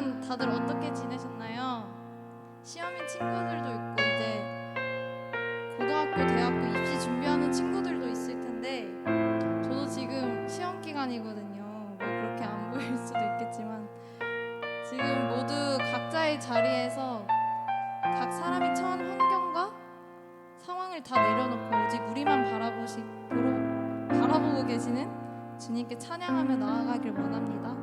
주간 다들 어떻게 지내셨나요? 시험인 친구들도 있고 이제 고등학교, 대학교 입시 준비하는 친구들도 있을 텐데 저도 지금 시험 기간이거든요. 뭐 그렇게 안 보일 수도 있겠지만 지금 모두 각자의 자리에서 각 사람이 처한 환경과 상황을 다 내려놓고 오직 우리만 바라보고 계시는 주님께 찬양하며 나아가길 원합니다.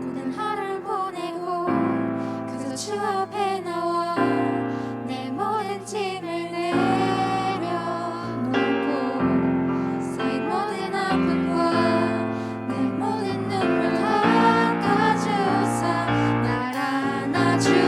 고된 하루를 보내고 그저 주 앞에 나와 내 모든 짐을 내려놓고 쌓인 모든 아픔과 내 모든 눈물 닦아주사 날 안아주시네.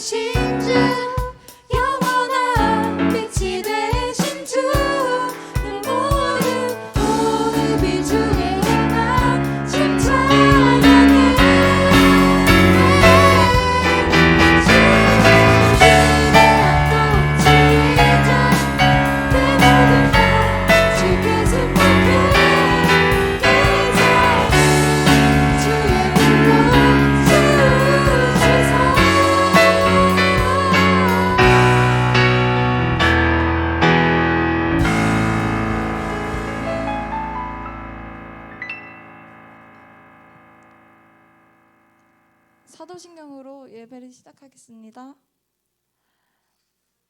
되신 주 영원한 빛이 되신 주 내 모든 호흡이 주의 맘 심찬하네 사도신경으로 예배를 시작하겠습니다.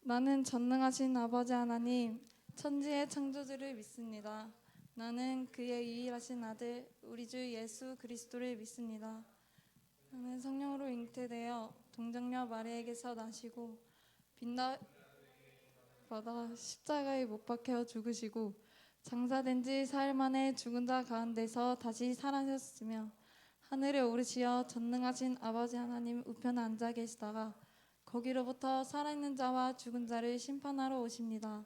나는 전능하신 아버지 하나님, 천지의 창조주를 믿습니다. 나는 그의 유일하신 아들, 우리 주 예수 그리스도를 믿습니다. 나는 성령으로 잉태되어 동정녀 마리아에게서 나시고 빈나 받아 십자가에 못 박혀 죽으시고 장사된 지 사흘 만에 죽은 자 가운데서 다시 살아나셨으며 하늘에 오르시어 전능하신 아버지 하나님 우편에 앉아 계시다가 거기로부터 살아있는 자와 죽은 자를 심판하러 오십니다.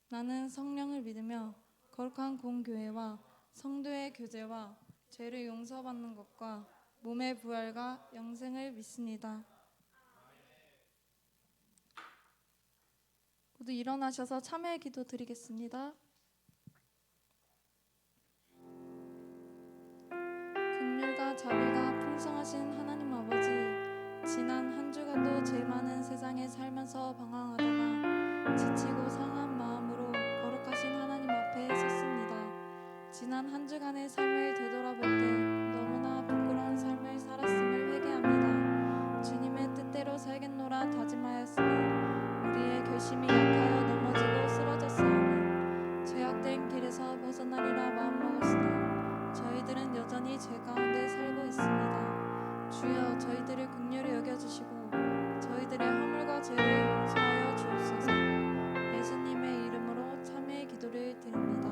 나는 성령을 믿으며 거룩한 공교회와 성도의 교제와 죄를 용서받는 것과 몸의 부활과 영생을 믿습니다. 모두 일어나셔서 참회의 기도 드리겠습니다. 긍휼과 자비가 풍성하신 하나님 아버지, 지난 한 주간도 죄 많은 세상에 살면서 방황하다가 지치고 상한 마음으로 거룩하신 하나님 앞에 섰습니다. 지난 한 주간의 삶을 되돌아볼 때 너무나 부끄러운 삶을 살았음을 회개합니다. 주님의 뜻대로 살겠노라 다짐하였으니 우리의 결심이 약하여 넘어지고 쓰러졌사오니 죄악된 길에서 벗어나리라 마음먹었으나 저희들은 여전히 죄 가운데 살고 있습니다. 주여 저희들을 긍휼히 여겨주시고 저희들의 허물과 죄를 용서하여 주옵소서. 예수님의 이름으로 참회의 기도를 드립니다.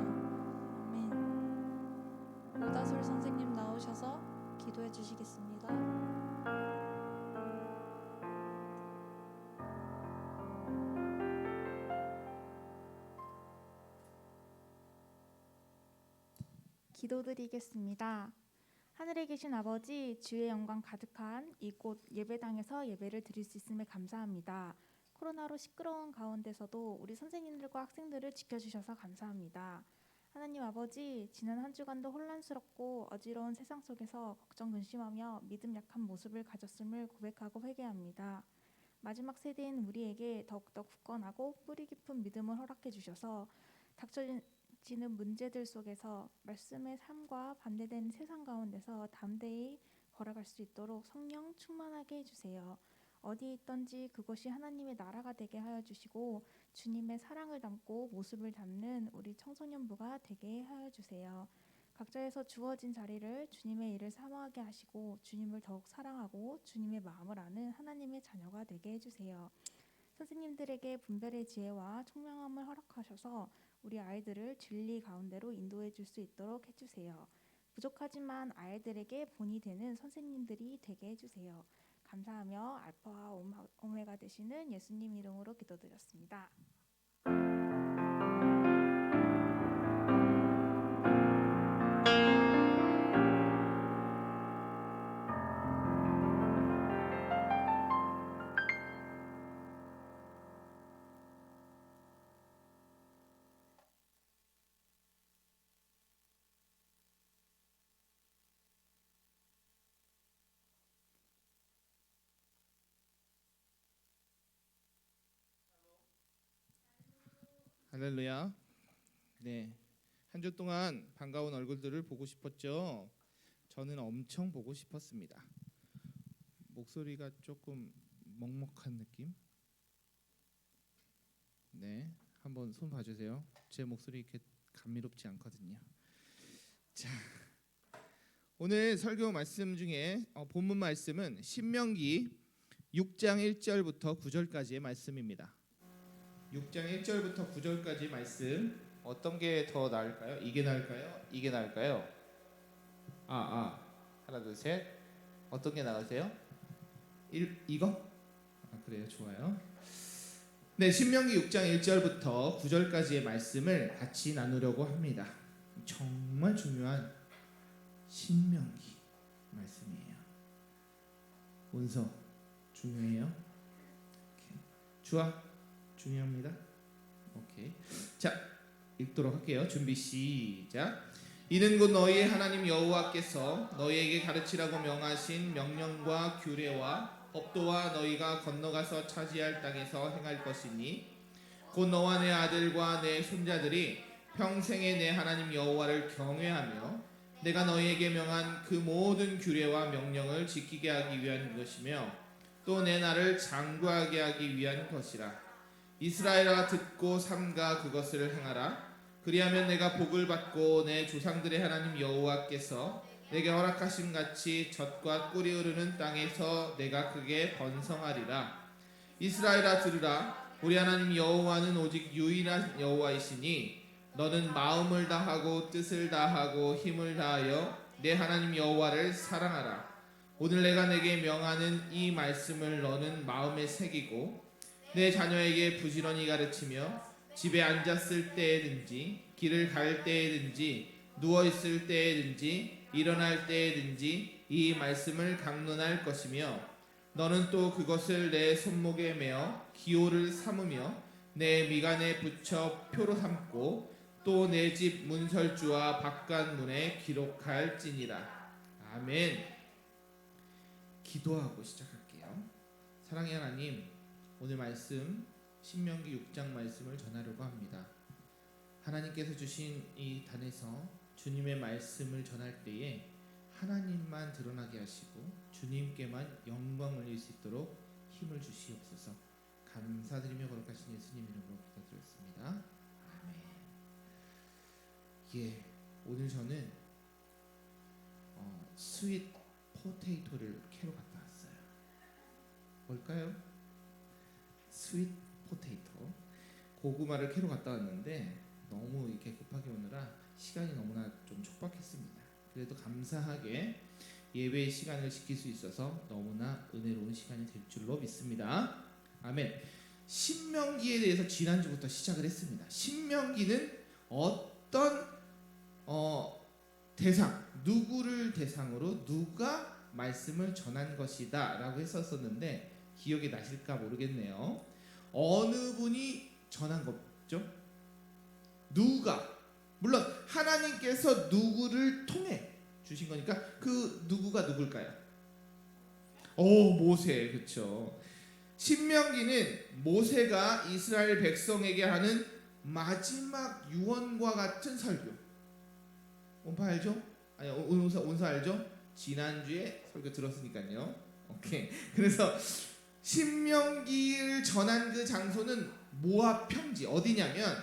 아멘. 오다솔 선생님 나오셔서 기도해 주시겠습니다. 기도드리겠습니다. 하늘에 계신 아버지, 주의 영광 가득한 이곳 예배당에서 예배를 드릴 수 있음에 감사합니다. 코로나로 시끄러운 가운데서도 우리 선생님들과 학생들을 지켜주셔서 감사합니다. 하나님 아버지, 지난 한 주간도 혼란스럽고 어지러운 세상 속에서 걱정 근심하며 믿음 약한 모습을 가졌음을 고백하고 회개합니다. 마지막 세대인 우리에게 더욱더 굳건하고 뿌리 깊은 믿음을 허락해 주셔서 닥쳐지는 문제들 속에서 말씀의 삶과 반대되는 세상 가운데서 담대히 걸어갈 수 있도록 성령 충만하게 해주세요. 어디에 있든지 그것이 하나님의 나라가 되게 하여 주시고 주님의 사랑을 담고 모습을 담는 우리 청소년부가 되게 하여 주세요. 각자에서 주어진 자리를 주님의 일을 사모하게 하시고 주님을 더욱 사랑하고 주님의 마음을 아는 하나님의 자녀가 되게 해주세요. 선생님들에게 분별의 지혜와 총명함을 허락하셔서 우리 아이들을 진리 가운데로 인도해 줄 수 있도록 해주세요. 부족하지만 아이들에게 본이 되는 선생님들이 되게 해주세요. 감사하며 알파와 오메가 되시는 예수님 이름으로 기도드렸습니다. 할렐루야. 네, 한 주 동안 반가운 얼굴들을 보고 싶었죠. 저는 엄청 보고 싶었습니다. 목소리가 조금 먹먹한 느낌? 네, 한번 손 봐주세요. 제 목소리 이렇게 감미롭지 않거든요. 자, 오늘 설교 말씀 중에 본문 말씀은 신명기 6장 1절부터 9절까지의 말씀입니다. 6장 1절부터 9절까지 말씀, 어떤 게 더 나을까요? 이게 나을까요? 이게 나을까요? 하나 둘 셋. 어떤 게 나으세요? 이거? 그래요, 좋아요. 네, 신명기 6장 1절부터 9절까지의 말씀을 같이 나누려고 합니다. 정말 중요한 신명기 말씀이에요. 문서 중요해요. 오케이. 주아 중요합니다. 오케이. 자, 읽도록 할게요. 준비 시작. 이는 곧 너희의 하나님 여호와께서 너희에게 가르치라고 명하신 명령과 규례와 법도와 너희가 건너가서 차지할 땅에서 행할 것이니 곧 너와 내 아들과 내 손자들이 평생에 내 하나님 여호와를 경외하며 내가 너희에게 명한 그 모든 규례와 명령을 지키게 하기 위한 것이며 또 내 나를 장구하게 하기 위한 것이라. 이스라엘아 듣고 삼가 그것을 행하라. 그리하면 내가 복을 받고 내 조상들의 하나님 여호와께서 내게 허락하신 같이 젖과 꿀이 흐르는 땅에서 내가 크게 번성하리라. 이스라엘아 들으라. 우리 하나님 여호와는 오직 유일한 여호와이시니 너는 마음을 다하고 뜻을 다하고 힘을 다하여 내 하나님 여호와를 사랑하라. 오늘 내가 내게 명하는 이 말씀을 너는 마음에 새기고 내 자녀에게 부지런히 가르치며 집에 앉았을 때에든지 길을 갈 때에든지 누워 있을 때에든지 일어날 때에든지 이 말씀을 강론할 것이며 너는 또 그것을 내 손목에 메어 기호를 삼으며 내 미간에 붙여 표로 삼고 또 내 집 문설주와 바깥문에 기록할지니라. 아멘. 기도하고 시작할게요. 사랑의 하나님, 오늘 말씀 신명기 6장 말씀을 전하려고 합니다. 하나님께서 주신 이 단에서 주님의 말씀을 전할 때에 하나님만 드러나게 하시고 주님께만 영광 올릴 수 있도록 힘을 주시옵소서. 감사드리며 거룩하신 예수님 이름으로 기도드렸습니다. 아멘. 예, 오늘 저는 스윗 포테이토를 캐러 갔다 왔어요. 뭘까요? 스윗 포테이토, 고구마를 캐러 갔다 왔는데 너무 이렇게 급하게 오느라 시간이 너무나 좀 촉박했습니다. 그래도 감사하게 예배의 시간을 지킬 수 있어서 너무나 은혜로운 시간이 될 줄로 믿습니다. 아멘. 신명기에 대해서 지난주부터 시작을 했습니다. 신명기는 어떤 대상, 누구를 대상으로 누가 말씀을 전한 것이다 라고 했었는데 기억이 나실까 모르겠네요. 어느 분이 전한 거죠? 누가? 물론 하나님께서 누구를 통해 주신 거니까 그 누구가 누굴까요? 모세, 그렇죠. 신명기는 모세가 이스라엘 백성에게 하는 마지막 유언과 같은 설교. 온파 알죠? 아니, 온사 알죠? 지난주에 설교 들었으니까요. 오케이. 그래서 신명기를 전한 그 장소는 모압 평지. 어디냐면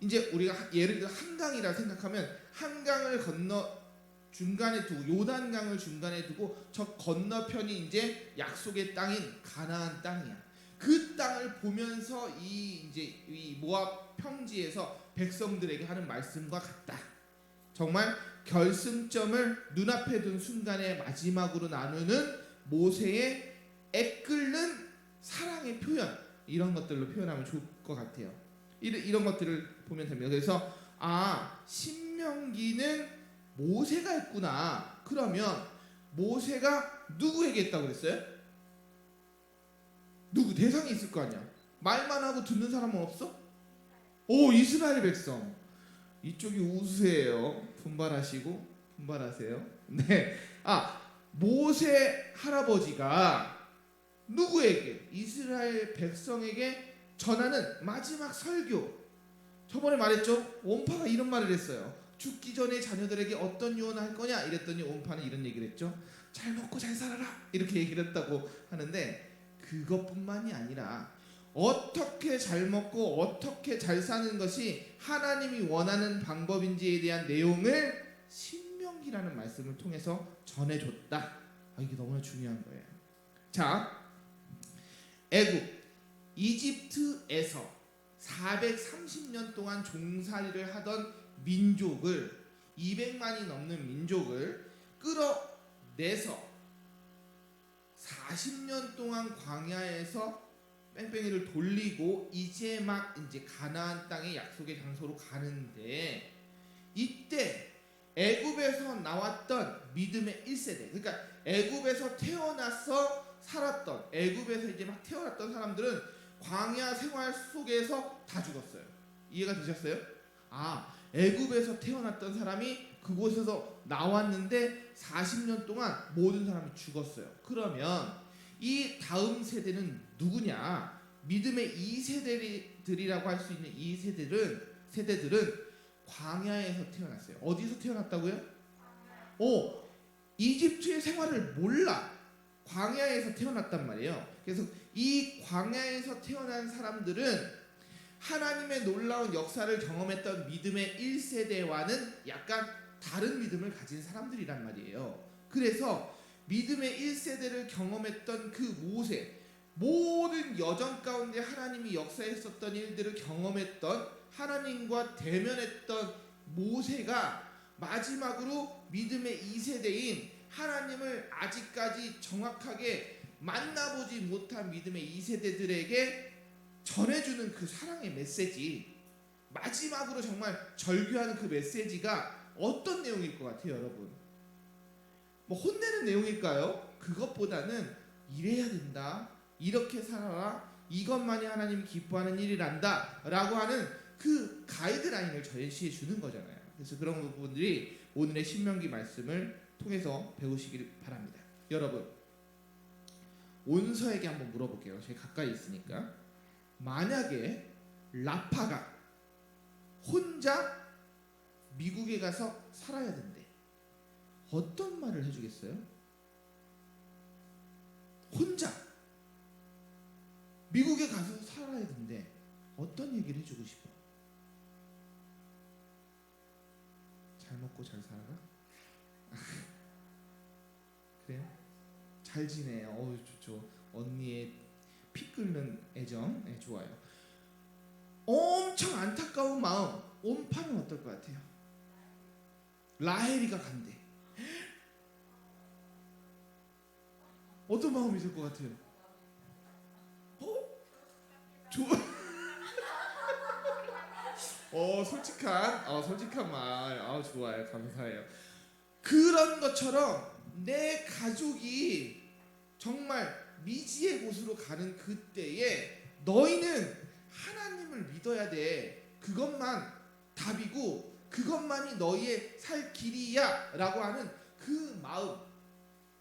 이제 우리가 예를 들어 한강이라 생각하면 한강을 건너 중간에 두고 요단강을 중간에 두고 저 건너편이 이제 약속의 땅인 가나안 땅이야. 그 땅을 보면서 이 모압 평지에서 백성들에게 하는 말씀과 같다. 정말 결승점을 눈앞에 둔 순간에 마지막으로 나누는 모세의 애끓는 사랑의 표현, 이런 것들로 표현하면 좋을 것 같아요. 이런 것들을 보면 됩니다. 그래서 신명기는 모세가 했구나. 그러면 모세가 누구에게 했다고 그랬어요? 누구 대상이 있을 거 아니야. 말만 하고 듣는 사람은 없어? 이스라엘 백성. 이쪽이 우수해요. 분발하세요. 네. 모세 할아버지가 누구에게? 이스라엘 백성에게 전하는 마지막 설교. 저번에 말했죠. 온파가 이런 말을 했어요. 죽기 전에 자녀들에게 어떤 유언을 할 거냐 이랬더니 온파는 이런 얘기를 했죠. 잘 먹고 잘 살아라 이렇게 얘기를 했다고 하는데, 그것뿐만이 아니라 어떻게 잘 먹고 어떻게 잘 사는 것이 하나님이 원하는 방법인지에 대한 내용을 신명기라는 말씀을 통해서 전해줬다. 이게 너무나 중요한 거예요. 자, 애굽 이집트에서 430년 동안 종살이를 하던 민족을, 200만이 넘는 민족을 끌어내서 40년 동안 광야에서 뺑뺑이를 돌리고 이제 가나안 땅의 약속의 장소로 가는데, 이때 애굽에서 나왔던 믿음의 1세대, 그러니까 애굽에서 태어나서 살았던, 애굽에서 이제 막 태어났던 사람들은 광야 생활 속에서 다 죽었어요. 이해가 되셨어요? 애굽에서 태어났던 사람이 그곳에서 나왔는데 40년 동안 모든 사람이 죽었어요. 그러면 이 다음 세대는 누구냐? 믿음의 2세대들이라고 할 수 있는 이 세대들은 광야에서 태어났어요. 어디서 태어났다고요? 이집트의 생활을 몰라. 광야에서 태어났단 말이에요. 그래서 이 광야에서 태어난 사람들은 하나님의 놀라운 역사를 경험했던 믿음의 1세대와는 약간 다른 믿음을 가진 사람들이란 말이에요. 그래서 믿음의 1세대를 경험했던 그 모세, 모든 여정 가운데 하나님이 역사했었던 일들을 경험했던, 하나님과 대면했던 모세가 마지막으로 믿음의 2세대인 하나님을 아직까지 정확하게 만나보지 못한 믿음의 2세대들에게 전해주는 그 사랑의 메시지, 마지막으로 정말 절규하는 그 메시지가 어떤 내용일 것 같아요, 여러분? 뭐 혼내는 내용일까요? 그것보다는 이래야 된다, 이렇게 살아라, 이것만이 하나님이 기뻐하는 일이란다 라고 하는 그 가이드라인을 제시해 주는 거잖아요. 그래서 그런 부분들이 오늘의 신명기 말씀을 통해서 배우시길 바랍니다. 여러분, 온서에게 한번 물어볼게요. 제가 가까이 있으니까. 만약에 라파가 혼자 미국에 가서 살아야 된대, 어떤 말을 해주겠어요? 혼자 미국에 가서 살아야 된대, 어떤 얘기를 해주고 싶어? 잘 먹고 잘 살아라? 그래요? 잘 지내. 좋죠. 언니의 피 끓는 애정, 네, 좋아요. 엄청 안타까운 마음, 온파는 어떨 것 같아요? 라헬이가 간대. 어떤 마음이 들 것 같아요? 솔직한 말, 좋아요, 감사해요. 그런 것처럼 내 가족이 정말 미지의 곳으로 가는 그때에 너희는 하나님을 믿어야 돼. 그것만 답이고 그것만이 너희의 살 길이야 라고 하는 그 마음,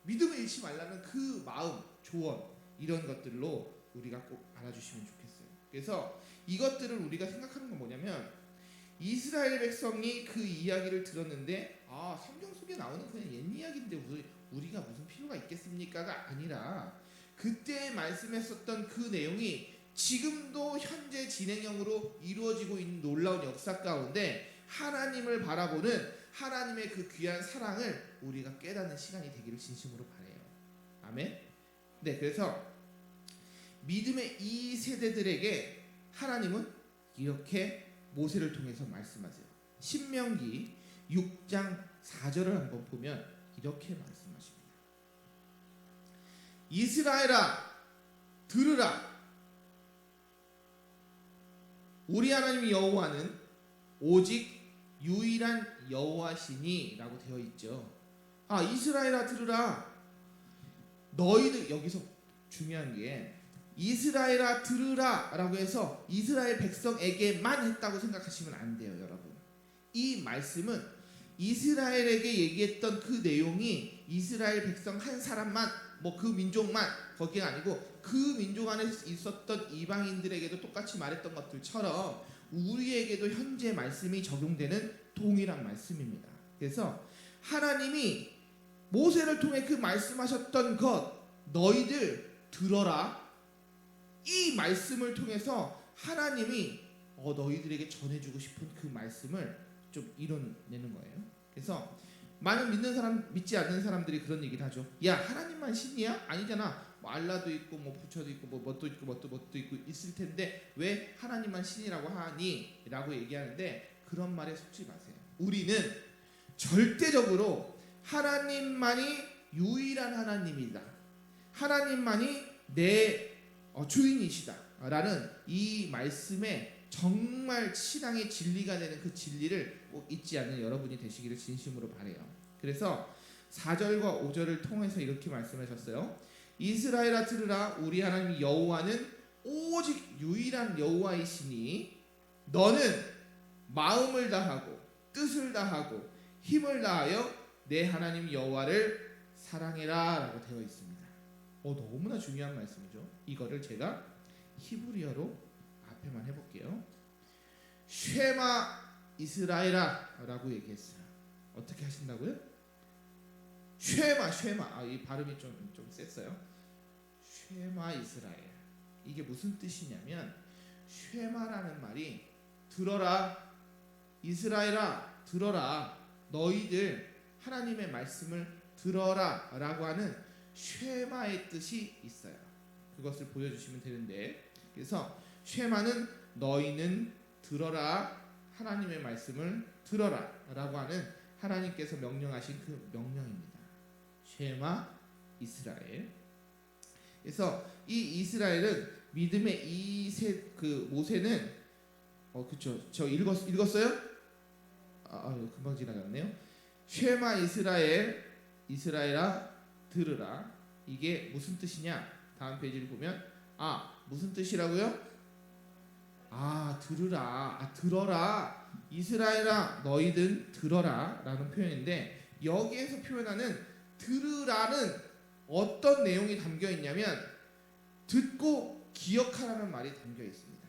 믿음을 잃지 말라는 그 마음, 조언, 이런 것들로 우리가 꼭 알아주시면 좋겠어요. 그래서 이것들을 우리가 생각하는 건 뭐냐면, 이스라엘 백성이 그 이야기를 들었는데 성경 속에 나오는 그냥 옛 이야기인데 우리가 무슨 필요가 있겠습니까가 아니라, 그때 말씀했었던 그 내용이 지금도 현재 진행형으로 이루어지고 있는 놀라운 역사 가운데 하나님을 바라보는 하나님의 그 귀한 사랑을 우리가 깨닫는 시간이 되기를 진심으로 바라요. 아멘. 네, 그래서 믿음의 이 세대들에게 하나님은 이렇게 모세를 통해서 말씀하세요. 신명기 6장 4절을 한번 보면 이렇게 말씀하십니다. 이스라엘아, 들으라. 우리 하나님 여호와는 오직 유일한 여호와시니 라고 되어 있죠. 이스라엘아, 들으라. 너희들, 여기서 중요한 게 이스라엘아 들으라 라고 해서 이스라엘 백성에게만 했다고 생각하시면 안 돼요, 여러분. 이 말씀은 이스라엘에게 얘기했던 그 내용이 이스라엘 백성 한 사람만, 그 민족만, 거기가 아니고 그 민족 안에 있었던 이방인들에게도 똑같이 말했던 것들처럼 우리에게도 현재 말씀이 적용되는 동일한 말씀입니다. 그래서 하나님이 모세를 통해 그 말씀하셨던 것, 너희들 들어라, 이 말씀을 통해서 하나님이 너희들에게 전해주고 싶은 그 말씀을 좀 이뤄내는 거예요. 그래서 많은 믿는 사람, 믿지 않는 사람들이 그런 얘기를 하죠. 야, 하나님만 신이야? 아니잖아. 알라도 있고 부처도 있고 뭣도 있고 있을 텐데 왜 하나님만 신이라고 하니? 라고 얘기하는데, 그런 말에 속지 마세요. 우리는 절대적으로 하나님만이 유일한 하나님이다, 하나님만이 내 주인이시다라는 이 말씀에 정말 신앙의 진리가 되는 그 진리를 꼭 잊지 않는 여러분이 되시기를 진심으로 바라요. 그래서 4절과 5절을 통해서 이렇게 말씀하셨어요. 이스라엘아 들으라, 우리 하나님 여호와는 오직 유일한 여호와이시니 너는 마음을 다하고 뜻을 다하고 힘을 다하여 내 하나님 여호와를 사랑해라 라고 되어 있습니다. 너무나 중요한 말씀이죠. 이거를 제가 히브리어로 앞에만 해볼게요. 쉐마 이스라엘아 라고 얘기했어요. 어떻게 하신다고요? 쉐마. 이 발음이 좀 셌어요. 쉐마 이스라엘. 이게 무슨 뜻이냐면, 쉐마라는 말이 들어라 이스라엘아, 들어라, 너희들 하나님의 말씀을 들어라 라고 하는 쉐마의 뜻이 있어요. 그것을 보여주시면 되는데, 그래서 쉐마는 너희는 들어라, 하나님의 말씀을 들어라 라고 하는 하나님께서 명령하신 그 명령입니다. 쉐마 이스라엘. 그래서 이 이스라엘은 믿음의 그 모세는 그쵸, 저 읽었어요? 금방 지나갔네요. 쉐마 이스라엘아 들으라. 이게 무슨 뜻이냐? 다음 페이지를 보면 무슨 뜻이라고요? 들어라. 이스라엘아 너희들 들어라 라는 표현인데, 여기에서 표현하는 들으라는 어떤 내용이 담겨 있냐면 듣고 기억하라는 말이 담겨 있습니다.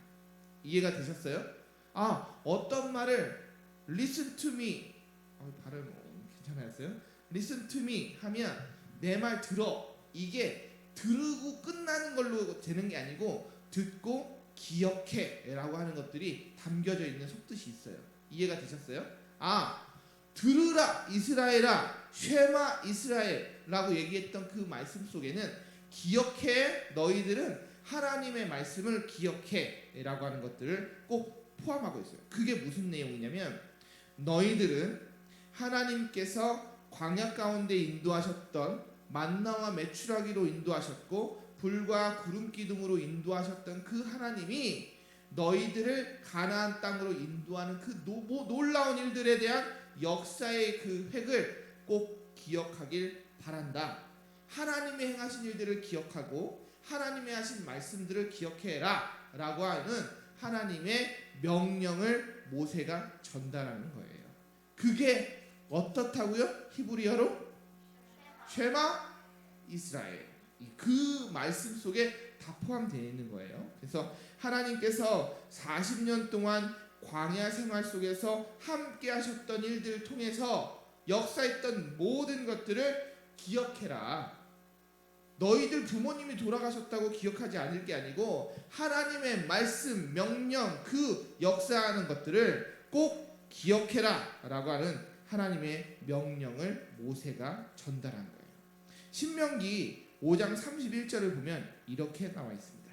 이해가 되셨어요? 어떤 말을 listen to me, 발음 괜찮았어요? listen to me 하면 내 말 들어, 이게 들으고 끝나는 걸로 되는 게 아니고 듣고 기억해 라고 하는 것들이 담겨져 있는 속뜻이 있어요. 이해가 되셨어요? 들으라 이스라엘아, 쉐마 이스라엘 라고 얘기했던 그 말씀 속에는 기억해, 너희들은 하나님의 말씀을 기억해 라고 하는 것들을 꼭 포함하고 있어요. 그게 무슨 내용이냐면, 너희들은 하나님께서 광야 가운데 인도하셨던 만나와 메추라기로 인도하셨고 불과 구름 기둥으로 인도하셨던 그 하나님이 너희들을 가나안 땅으로 인도하는 그 놀라운 일들에 대한 역사의 그 획을 꼭 기억하길 바란다. 하나님의 행하신 일들을 기억하고 하나님의 하신 말씀들을 기억해라 라고 하는 하나님의 명령을 모세가 전달하는 거예요. 그게 어떻다고요? 히브리어로 쉐마 이스라엘. 그 말씀 속에 다 포함되어 있는 거예요. 그래서 하나님께서 40년 동안 광야 생활 속에서 함께 하셨던 일들을 통해서 역사했던 모든 것들을 기억해라. 너희들 부모님이 돌아가셨다고 기억하지 않을 게 아니고 하나님의 말씀, 명령, 그 역사하는 것들을 꼭 기억해라 라고 하는 하나님의 명령을 모세가 전달한 거예요. 신명기 5장 31절을 보면 이렇게 나와 있습니다.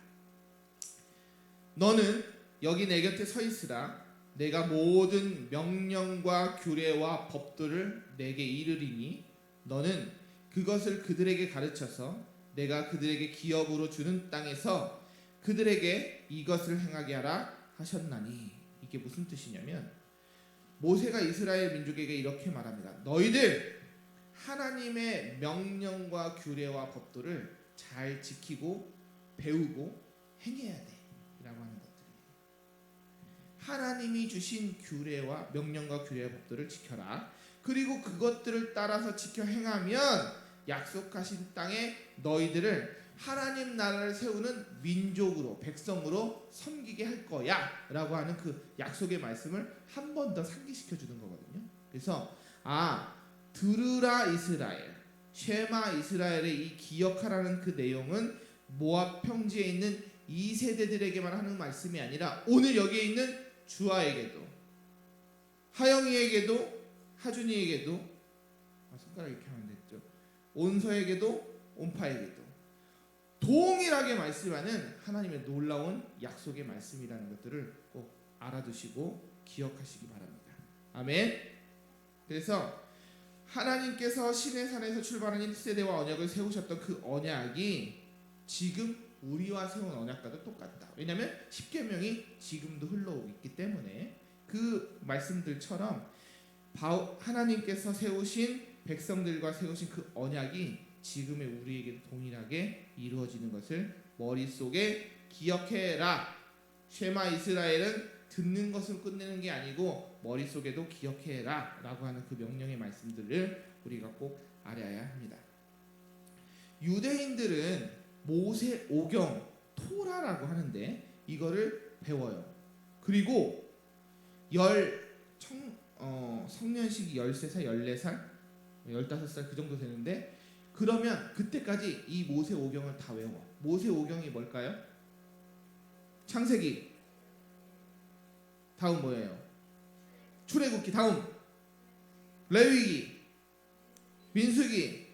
너는 여기 내 곁에 서 있으라. 내가 모든 명령과 규례와 법도를 내게 이르리니 너는 그것을 그들에게 가르쳐서 내가 그들에게 기업으로 주는 땅에서 그들에게 이것을 행하게 하라 하셨나니. 이게 무슨 뜻이냐면, 모세가 이스라엘 민족에게 이렇게 말합니다. 너희들 하나님의 명령과 규례와 법도를 잘 지키고 배우고 행해야 돼 라고 하는 것들이에요. 하나님이 주신 규례와 명령과 규례와 법도를 지켜라. 그리고 그것들을 따라서 지켜 행하면 약속하신 땅에 너희들을 하나님 나라를 세우는 민족으로, 백성으로 섬기게 할 거야 라고 하는 그 약속의 말씀을 한 번 더 상기시켜 주는 거거든요. 그래서 들으라 이스라엘, 쉐마 이스라엘의 이 기억하라는 그 내용은 모압 평지에 있는 이 세대들에게만 하는 말씀이 아니라 오늘 여기에 있는 주아에게도, 하영이에게도, 하준이에게도, 손가락 이렇게 하면 됐죠. 온서에게도, 온파에게도 동일하게 말씀하는 하나님의 놀라운 약속의 말씀이라는 것들을 꼭 알아두시고 기억하시기 바랍니다. 아멘. 그래서 하나님께서 신의 산에서 출발한 1세대와 언약을 세우셨던 그 언약이 지금 우리와 세운 언약과도 똑같다. 왜냐하면 십계명이 지금도 흘러오고 있기 때문에 그 말씀들처럼 하나님께서 세우신 백성들과 세우신 그 언약이 지금의 우리에게 동일하게 이루어지는 것을 머릿속에 기억해라. 쉐마 이스라엘은 듣는 것으로 끝내는 게 아니고 머릿속에도 기억해라 라고 하는 그 명령의 말씀들을 우리가 꼭 알아야 합니다. 유대인들은 모세 오경 토라라고 하는데 이거를 배워요. 그리고 성년식이 13살, 14살, 15살 그 정도 되는데 그러면 그때까지 이 모세 오경을 다 외워. 모세 오경이 뭘까요? 창세기 다음 뭐예요? 출애굽기 다음 레위기 민수기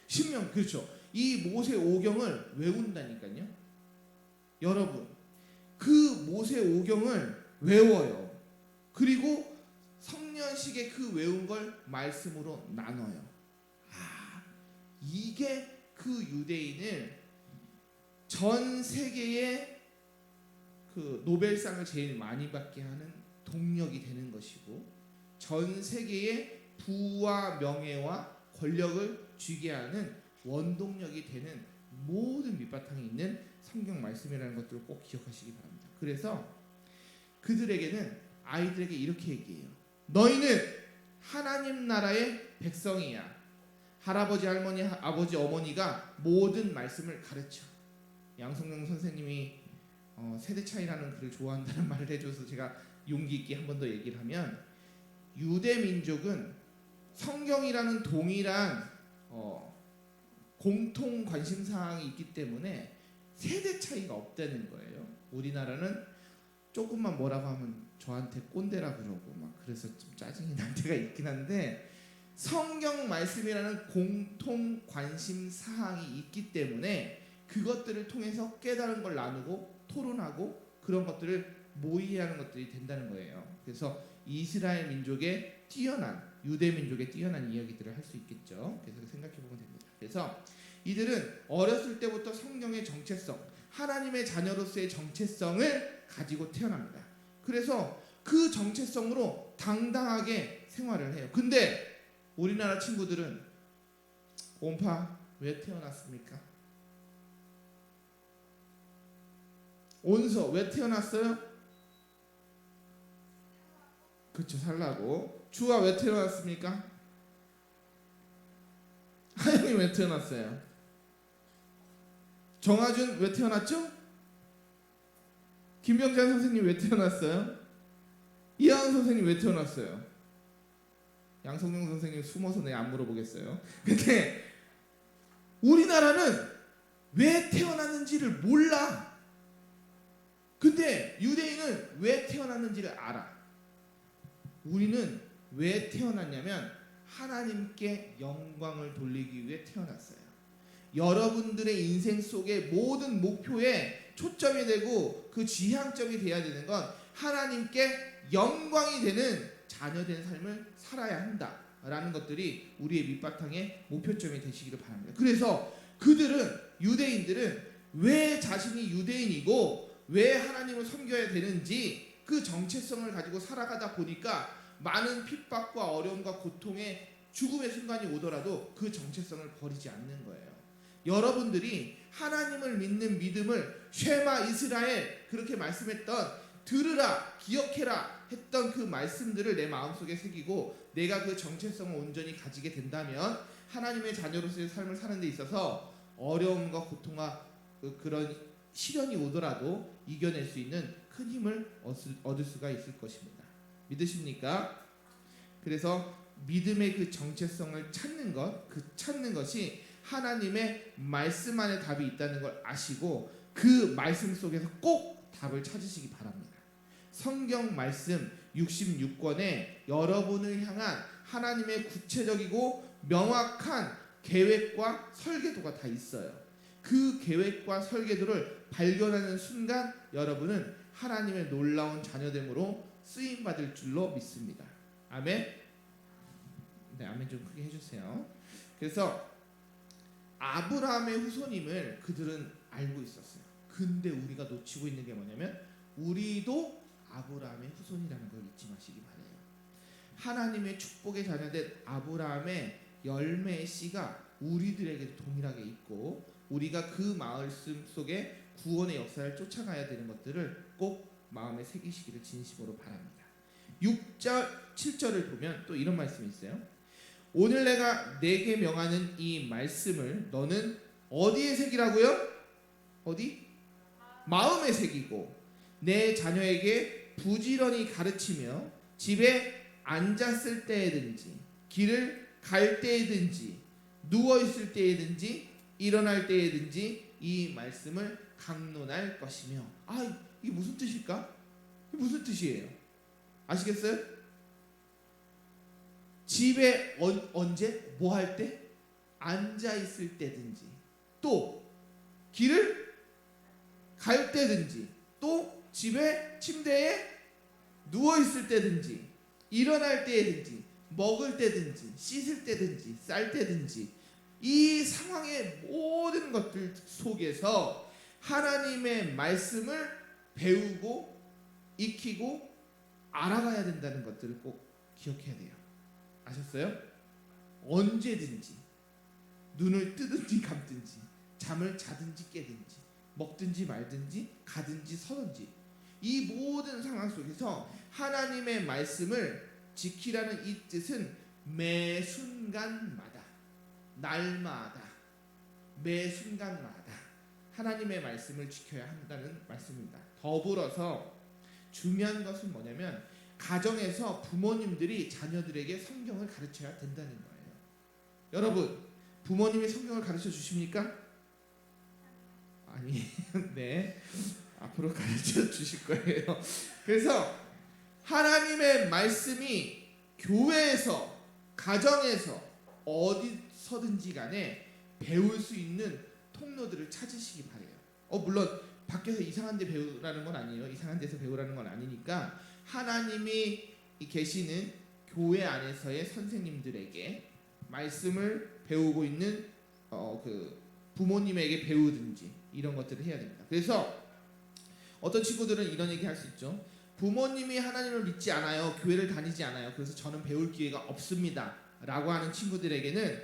신명 그렇죠. 이 모세 오경을 외운다니까요. 여러분 그 모세 오경을 외워요. 그리고 성년식에 그 외운 걸 말씀으로 나눠요. 이게 그 유대인을 전 세계에 그 노벨상을 제일 많이 받게 하는 동력이 되는 것이고 전 세계에 부와 명예와 권력을 쥐게 하는 원동력이 되는 모든 밑바탕에 있는 성경 말씀이라는 것들을 꼭 기억하시기 바랍니다. 그래서 그들에게는 아이들에게 이렇게 얘기해요. 너희는 하나님 나라의 백성이야. 할아버지, 할머니, 아버지, 어머니가 모든 말씀을 가르쳐. 양성경 선생님이 세대 차이라는 글을 좋아한다는 말을 해줘서 제가 용기 있게 한 번 더 얘기를 하면 유대 민족은 성경이라는 동일한 공통 관심 사항이 있기 때문에 세대 차이가 없다는 거예요. 우리나라는 조금만 뭐라고 하면 저한테 꼰대라 그러고 막 그래서 좀 짜증이 날 때가 있긴 한데 성경 말씀이라는 공통 관심 사항이 있기 때문에 그것들을 통해서 깨달은 걸 나누고 토론하고 그런 것들을 모의하는 것들이 된다는 거예요. 그래서 이스라엘 민족의 뛰어난 유대 민족의 뛰어난 이야기들을 할 수 있겠죠. 그래서 생각해 보면 됩니다. 그래서 이들은 어렸을 때부터 성경의 정체성, 하나님의 자녀로서의 정체성을 가지고 태어납니다. 그래서 그 정체성으로 당당하게 생활을 해요. 근데 우리나라 친구들은 온파 왜 태어났습니까? 온서 왜 태어났어요? 그렇죠, 살라고. 주아 왜 태어났습니까? 하영이 왜 태어났어요? 정하준 왜 태어났죠? 김병찬 선생님 왜 태어났어요? 이하은 선생님 왜 태어났어요? 양성경 선생님 숨어서 내가 안 물어보겠어요. 근데 우리나라는 왜 태어났는지를 몰라. 근데 유대인은 왜 태어났는지를 알아. 우리는 왜 태어났냐면 하나님께 영광을 돌리기 위해 태어났어요. 여러분들의 인생 속의 모든 목표에 초점이 되고 그 지향점이 돼야 되는 건 하나님께 영광이 되는 자녀된 삶을 살아야 한다라는 것들이 우리의 밑바탕의 목표점이 되시기를 바랍니다. 그래서 유대인들은 왜 자신이 유대인이고 왜 하나님을 섬겨야 되는지 그 정체성을 가지고 살아가다 보니까 많은 핍박과 어려움과 고통의 죽음의 순간이 오더라도 그 정체성을 버리지 않는 거예요. 여러분들이 하나님을 믿는 믿음을 쉐마 이스라엘 그렇게 말씀했던 들으라 기억해라 했던 그 말씀들을 내 마음속에 새기고 내가 그 정체성을 온전히 가지게 된다면 하나님의 자녀로서의 삶을 사는 데 있어서 어려움과 고통과 그런 시련이 오더라도 이겨낼 수 있는 큰 힘을 얻을 수가 있을 것입니다. 믿으십니까? 그래서 믿음의 그 정체성을 찾는 것이 하나님의 말씀 안에 답이 있다는 걸 아시고 그 말씀 속에서 꼭 답을 찾으시기 바랍니다. 성경 말씀 66권에 여러분을 향한 하나님의 구체적이고 명확한 계획과 설계도가 다 있어요. 그 계획과 설계도를 발견하는 순간 여러분은 하나님의 놀라운 자녀됨으로 쓰임받을 줄로 믿습니다. 아멘. 네, 아멘 좀 크게 해주세요. 그래서 아브라함의 후손임을 그들은 알고 있었어요. 근데 우리가 놓치고 있는 게 뭐냐면 우리도 아브라함의 후손이라는 걸 잊지 마시기 바래요. 하나님의 축복의 자녀된 아브라함의 열매의 씨가 우리들에게 동일하게 있고 우리가 그 말씀 속에 구원의 역사를 쫓아가야 되는 것들을 꼭 마음에 새기시기를 진심으로 바랍니다. 6절 7절을 보면 또 이런 말씀이 있어요. 오늘 내가 내게 명하는 이 말씀을 너는 어디에 새기라고요? 어디? 마음에 새기고 내 자녀에게 부지런히 가르치며 집에 앉았을 때에든지 길을 갈 때에든지 누워 있을 때에든지 일어날 때에든지 이 말씀을 강론할 것이며. 이게 무슨 뜻일까? 이게 무슨 뜻이에요? 아시겠어요? 집에 언제 뭐 할 때? 앉아 있을 때든지 또 길을 갈 때든지 또 집에 침대에 누워 있을 때든지 일어날 때든지 먹을 때든지 씻을 때든지 쌀 때든지 이 상황의 모든 것들 속에서 하나님의 말씀을 배우고 익히고 알아가야 된다는 것들을 꼭 기억해야 돼요. 아셨어요? 언제든지 눈을 뜨든지 감든지 잠을 자든지 깨든지 먹든지 말든지 가든지 서든지 이 모든 상황 속에서 하나님의 말씀을 지키라는 이 뜻은 매 순간마다 날마다 매 순간마다 하나님의 말씀을 지켜야 한다는 말씀입니다. 더불어서 중요한 것은 뭐냐면 가정에서 부모님들이 자녀들에게 성경을 가르쳐야 된다는 거예요. 여러분, 부모님이 성경을 가르쳐 주십니까? 아니, 네, 앞으로 가르쳐 주실 거예요. 그래서 하나님의 말씀이 교회에서, 가정에서 어디서든지 간에 배울 수 있는 통로들을 찾으시기 바래요. 물론 밖에서 이상한 데 배우라는 건 아니에요. 이상한 데서 배우라는 건 아니니까 하나님이 계시는 교회 안에서의 선생님들에게 말씀을 배우고 있는 그 부모님에게 배우든지 이런 것들을 해야 됩니다. 그래서 어떤 친구들은 이런 얘기 할 수 있죠. 부모님이 하나님을 믿지 않아요. 교회를 다니지 않아요. 그래서 저는 배울 기회가 없습니다. 라고 하는 친구들에게는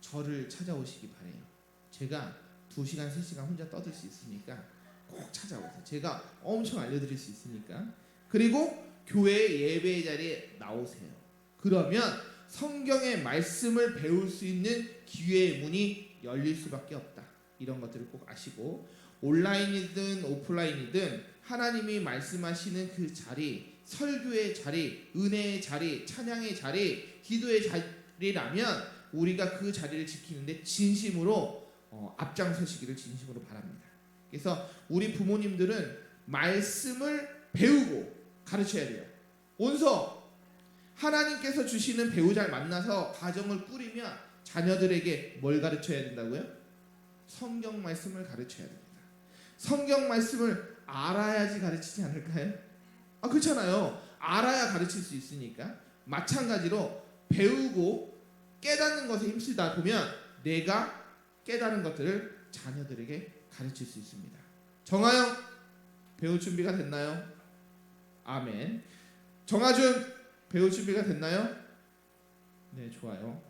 저를 찾아오시기 바래요. 제가 2시간, 3시간 혼자 떠들 수 있으니까 꼭 찾아오세요. 제가 엄청 알려드릴 수 있으니까. 그리고 교회 예배 자리에 나오세요. 그러면 성경의 말씀을 배울 수 있는 기회의 문이 열릴 수밖에 없다. 이런 것들을 꼭 아시고 온라인이든 오프라인이든 하나님이 말씀하시는 그 자리, 설교의 자리, 은혜의 자리, 찬양의 자리, 기도의 자리라면 우리가 그 자리를 지키는데 진심으로 앞장서시기를 진심으로 바랍니다. 그래서 우리 부모님들은 말씀을 배우고 가르쳐야 돼요. 온서 하나님께서 주시는 배우자를 만나서 가정을 꾸리면 자녀들에게 뭘 가르쳐야 된다고요? 성경 말씀을 가르쳐야 됩니다. 성경 말씀을 알아야지 가르치지 않을까요? 그렇잖아요. 알아야 가르칠 수 있으니까. 마찬가지로 배우고 깨닫는 것에 힘쓰다 보면 내가 깨달은 것들을 자녀들에게 가르칠 수 있습니다. 정하영, 배울 준비가 됐나요? 아멘. 정하준, 배울 준비가 됐나요? 네, 좋아요.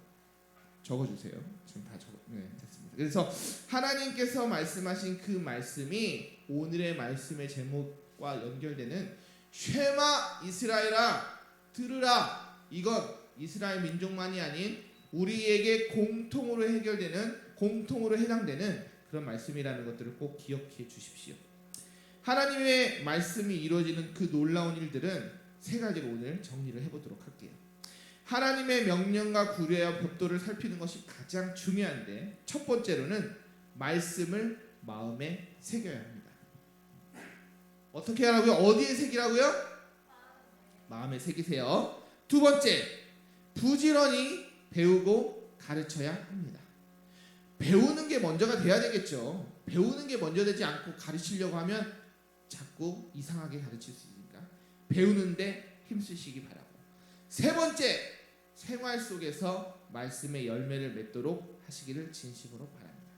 적어주세요. 지금 다 네, 됐습니다. 그래서 하나님께서 말씀하신 그 말씀이 오늘의 말씀의 제목과 연결되는 쉐마 이스라엘아 들으라. 이건 이스라엘 민족만이 아닌 우리에게 공통으로 해당되는 그런 말씀이라는 것들을 꼭 기억해 주십시오. 하나님의 말씀이 이루어지는 그 놀라운 일들은 3가지로 오늘 정리를 해보도록 할게요. 하나님의 명령과 구례와 법도를 살피는 것이 가장 중요한데 첫 번째로는 말씀을 마음에 새겨야 합니다. 어떻게 하라고요? 어디에 새기라고요? 마음에 새기세요. 두 번째, 부지런히 배우고 가르쳐야 합니다. 배우는 게 먼저가 돼야 되겠죠. 배우는 게 먼저 되지 않고 가르치려고 하면 자꾸 이상하게 가르칠 수 있으니까 배우는데 힘쓰시기 바라고. 세 번째, 생활 속에서 말씀의 열매를 맺도록 하시기를 진심으로 바랍니다.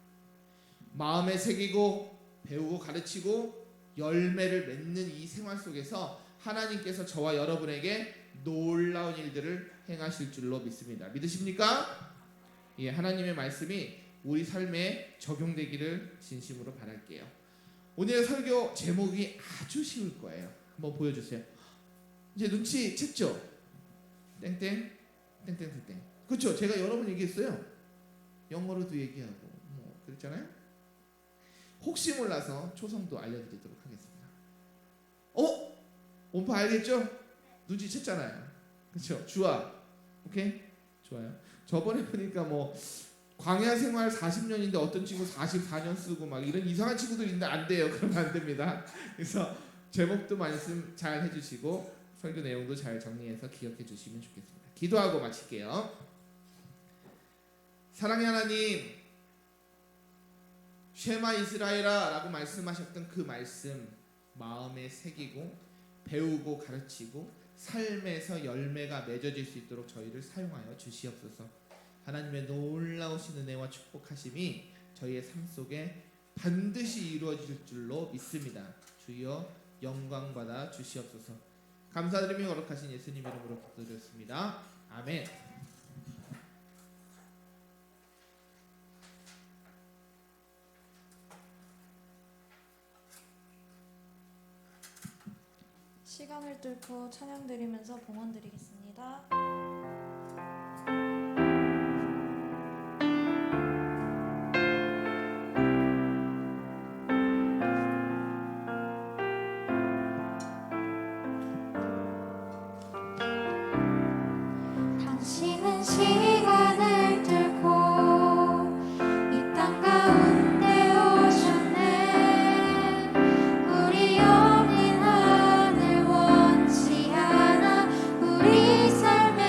마음에 새기고 배우고 가르치고 열매를 맺는 이 생활 속에서 하나님께서 저와 여러분에게 놀라운 일들을 행하실 줄로 믿습니다. 믿으십니까? 예, 하나님의 말씀이 우리 삶에 적용되기를 진심으로 바랄게요. 오늘 설교 제목이 아주 쉬울 거예요. 한번 보여주세요. 이제 눈치챘죠? 땡땡 땡땡땡땡. 그렇죠? 제가 여러 번 얘기했어요. 영어로도 얘기하고 뭐 그랬잖아요. 혹시 몰라서 초성도 알려드리도록 하겠습니다. 원파 알겠죠? 눈치챘잖아요. 그렇죠? 주아. 오케이? 좋아요. 저번에 보니까 뭐 광야 생활 40년인데 어떤 친구 44년 쓰고 막 이런 이상한 친구들 있는데 안 돼요. 그러면 안 됩니다. 그래서 제목도 말씀 잘 해주시고 설교 내용도 잘 정리해서 기억해 주시면 좋겠습니다. 기도하고 마칠게요. 사랑의 하나님, 쉐마 이스라엘아 라고 말씀하셨던 그 말씀 마음에 새기고 배우고 가르치고 삶에서 열매가 맺어질 수 있도록 저희를 사용하여 주시옵소서. 하나님의 놀라우신 은혜와 축복하심이 저희의 삶 속에 반드시 이루어질 줄로 믿습니다. 주여 영광 받아 주시옵소서. 감사드리며 거룩하신 예수님 이름으로 기도드렸습니다. 아멘. 시간을 뚫고 찬양 드리면서 봉헌 드리겠습니다. 당신은 시간을 뚫고 이 땅 가운데 오셨네. 우리 없는 하늘 원치 않아 우리 삶에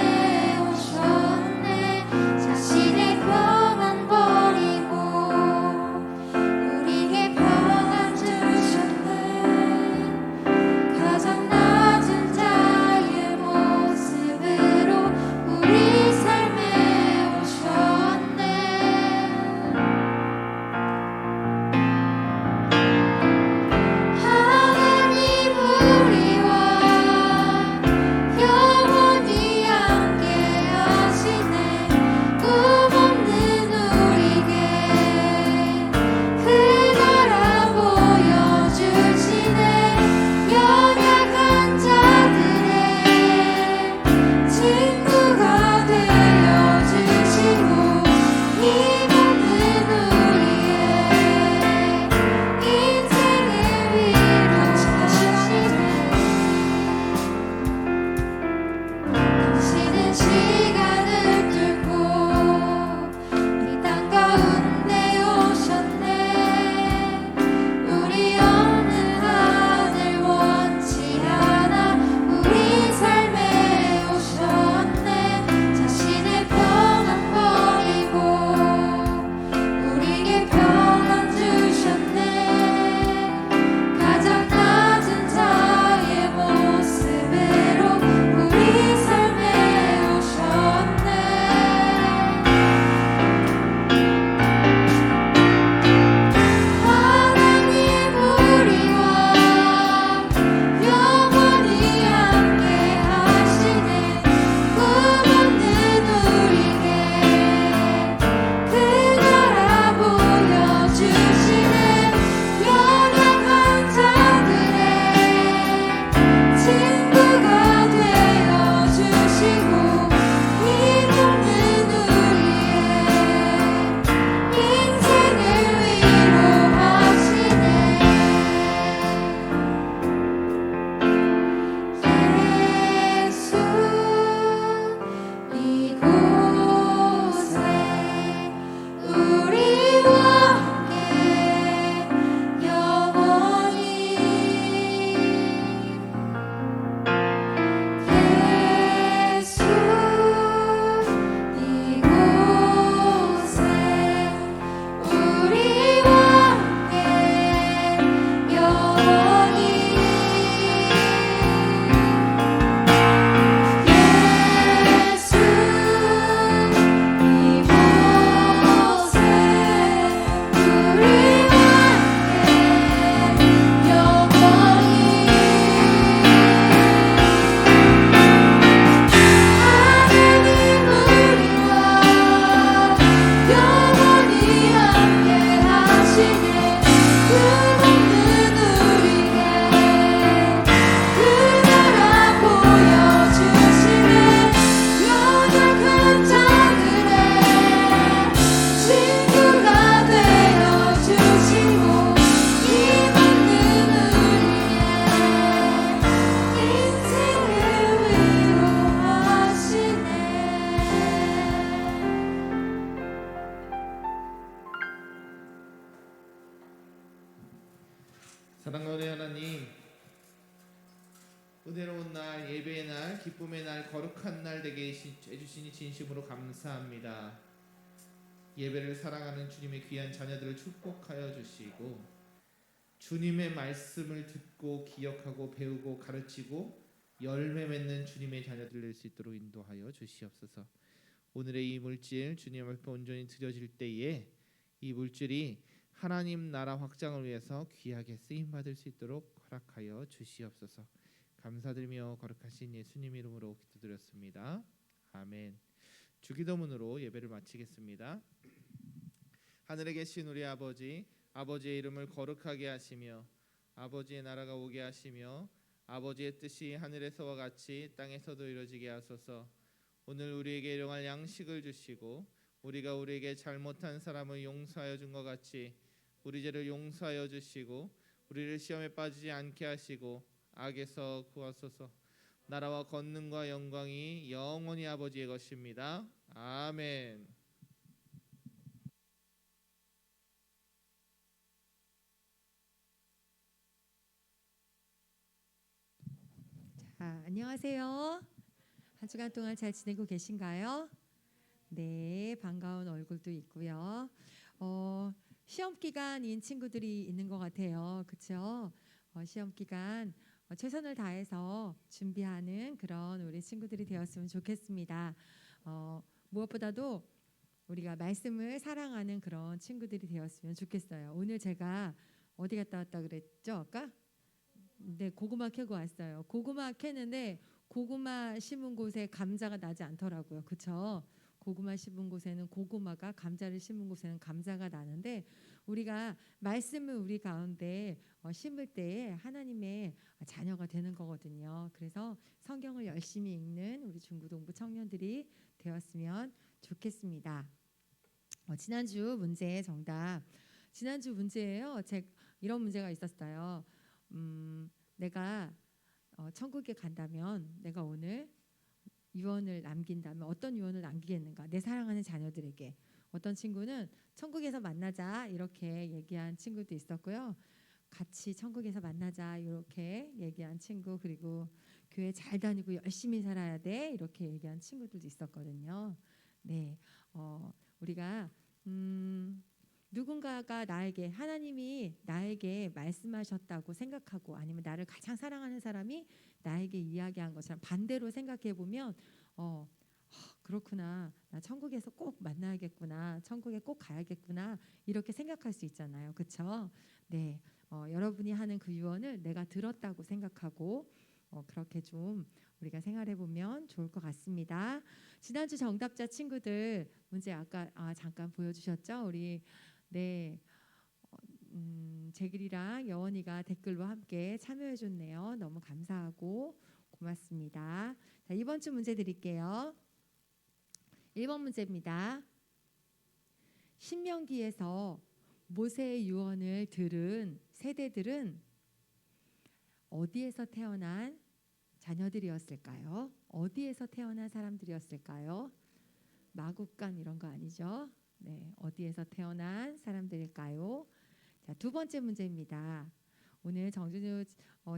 은혜로운 날, 예배의 날, 기쁨의 날, 거룩한 날 되게 해주시니 진심으로 감사합니다. 예배를 사랑하는 주님의 귀한 자녀들을 축복하여 주시고 주님의 말씀을 듣고 기억하고 배우고 가르치고 열매 맺는 주님의 자녀들 될 수 있도록 인도하여 주시옵소서. 오늘의 이 물질 주님 앞에 온전히 드려질 때에 이 물질이 하나님 나라 확장을 위해서 귀하게 쓰임 받을 수 있도록 허락하여 주시옵소서. 감사드리며 거룩하신 예수님 이름으로 기도드렸습니다. 아멘. 주기도문으로 예배를 마치겠습니다. 하늘에 계신 우리 아버지, 아버지의 이름을 거룩하게 하시며 아버지의 나라가 오게 하시며 아버지의 뜻이 하늘에서와 같이 땅에서도 이루어지게 하소서. 오늘 우리에게 일용할 양식을 주시고 우리가 우리에게 잘못한 사람을 용서하여 준 것 같이 우리 죄를 용서하여 주시고 우리를 시험에 빠지지 않게 하시고 악에서 구하소서. 나라와 권능과 영광이 영원히 아버지의 것입니다. 아멘. 안녕하세요. 한 주간 동안 잘 지내고 계신가요? 네, 반가운 얼굴도 있고요. 시험 기간인 친구들이 있는 것 같아요. 그렇죠? 시험 기간 최선을 다해서 준비하는 그런 우리 친구들이 되었으면 좋겠습니다. 무엇보다도 우리가 말씀을 사랑하는 그런 친구들이 되었으면 좋겠어요. 오늘 제가 어디 갔다 왔다 그랬죠? 아까? 네, 고구마 캐고 왔어요. 고구마 캐는데 고구마 심은 곳에 감자가 나지 않더라고요. 그렇죠? 고구마 심은 곳에는 고구마가, 감자를 심은 곳에는 감자가 나는데 우리가 말씀을 우리 가운데 심을 때에 하나님의 자녀가 되는 거거든요. 그래서 성경을 열심히 읽는 우리 중고등부 청년들이 되었으면 좋겠습니다. 지난주 문제 정답. 지난주 문제예요. 이런 문제가 있었어요. 내가 천국에 간다면 내가 오늘 유언을 남긴다면 어떤 유언을 남기겠는가? 내 사랑하는 자녀들에게. 어떤 친구는 천국에서 만나자 이렇게 얘기한 친구도 있었고요. 같이 천국에서 만나자 이렇게 얘기한 친구, 그리고 교회 잘 다니고 열심히 살아야 돼 이렇게 얘기한 친구들도 있었거든요. 네, 우리가 누군가가 나에게, 하나님이 나에게 말씀하셨다고 생각하고 아니면 나를 가장 사랑하는 사람이 나에게 이야기한 것처럼 반대로 생각해 보면 그렇구나, 나 천국에서 꼭 만나야겠구나, 천국에 꼭 가야겠구나 이렇게 생각할 수 있잖아요. 그렇죠? 네, 여러분이 하는 그 유언을 내가 들었다고 생각하고 그렇게 좀 우리가 생활해 보면 좋을 것 같습니다. 지난주 정답자 친구들 문제 아까 잠깐 보여주셨죠? 우리 네, 재길이랑 여원이가 댓글로 함께 참여해줬네요. 너무 감사하고 고맙습니다. 자, 이번 주 문제 드릴게요. 1번 문제입니다. 신명기에서 모세의 유언을 들은 세대들은 어디에서 태어난 자녀들이었을까요? 어디에서 태어난 사람들이었을까요? 마국간 이런 거 아니죠? 네, 어디에서 태어난 사람들일까요? 자, 두 번째 문제입니다. 오늘 정준우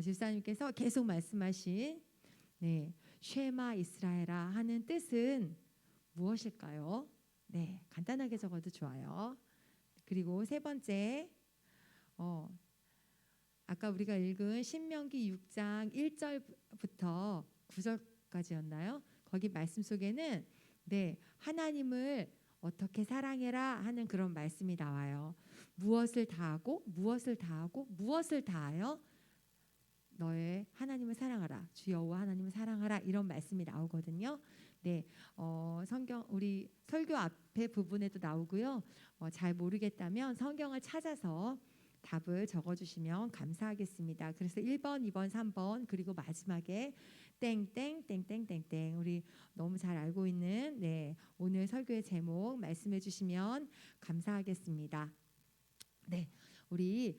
집사님께서 계속 말씀하신 쉐마 이스라엘아 하는 뜻은 무엇일까요? 네, 간단하게 적어도 좋아요. 그리고 세 번째, 아까 우리가 읽은 신명기 6장 1절부터 9절까지였나요? 거기 말씀 속에는 하나님을 어떻게 사랑해라 하는 그런 말씀이 나와요. 무엇을 다하고 무엇을 다하고 무엇을 다하여 너의 하나님을 사랑하라, 주 여호와 하나님을 사랑하라, 이런 말씀이 나오거든요. 네, 성경 우리 설교 앞에 부분에도 나오고요. 잘 모르겠다면 성경을 찾아서 답을 적어주시면 감사하겠습니다. 그래서 1번, 2번, 3번 그리고 마지막에 땡땡땡땡땡땡 우리 너무 잘 알고 있는 오늘 설교의 제목 말씀해 주시면 감사하겠습니다. 네, 우리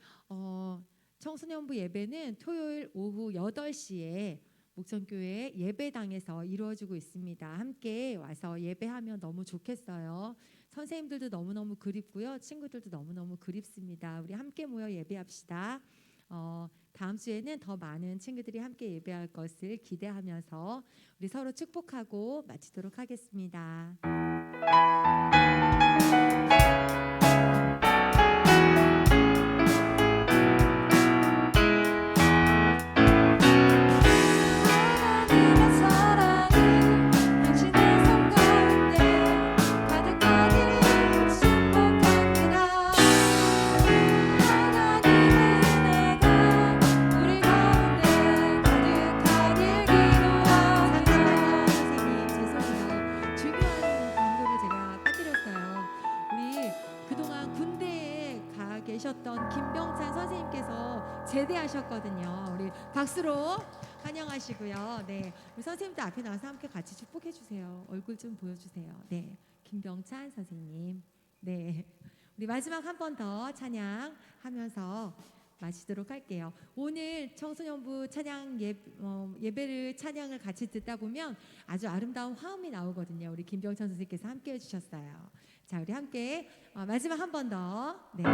청소년부 예배는 토요일 오후 8시에 목전교회 예배당에서 이루어지고 있습니다. 함께 와서 예배하면 너무 좋겠어요. 선생님들도 너무너무 그립고요. 친구들도 너무너무 그립습니다. 우리 함께 모여 예배합시다. 다음 주에는 더 많은 친구들이 함께 예배할 것을 기대하면서 우리 서로 축복하고 마치도록 하겠습니다. 하나님의 사랑이 당신의 삶 가운데 가득하길 축복합니다. 하나님의 은혜가 우리 가운데 가득하길 잠깐만요, 기도합니다. 선생님. 죄송해요. 중요한 광고를 제가 빠뜨렸어요. 우리 그동안 군대에 가 계셨던 김병찬 선생님께서 제대하셨거든요. 우리 박수로 환영하시고요. 네, 우리 선생님도 앞에 나와서 함께 같이 축복해 주세요. 얼굴 좀 보여주세요. 네, 김병찬 선생님. 네, 우리 마지막 한 번 더 찬양하면서 마치도록 할게요. 오늘 청소년부 찬양 예배를 찬양을 같이 듣다 보면 아주 아름다운 화음이 나오거든요. 우리 김병찬 선생님께서 함께 해주셨어요. 자, 우리 함께 마지막 한 번 더. 네.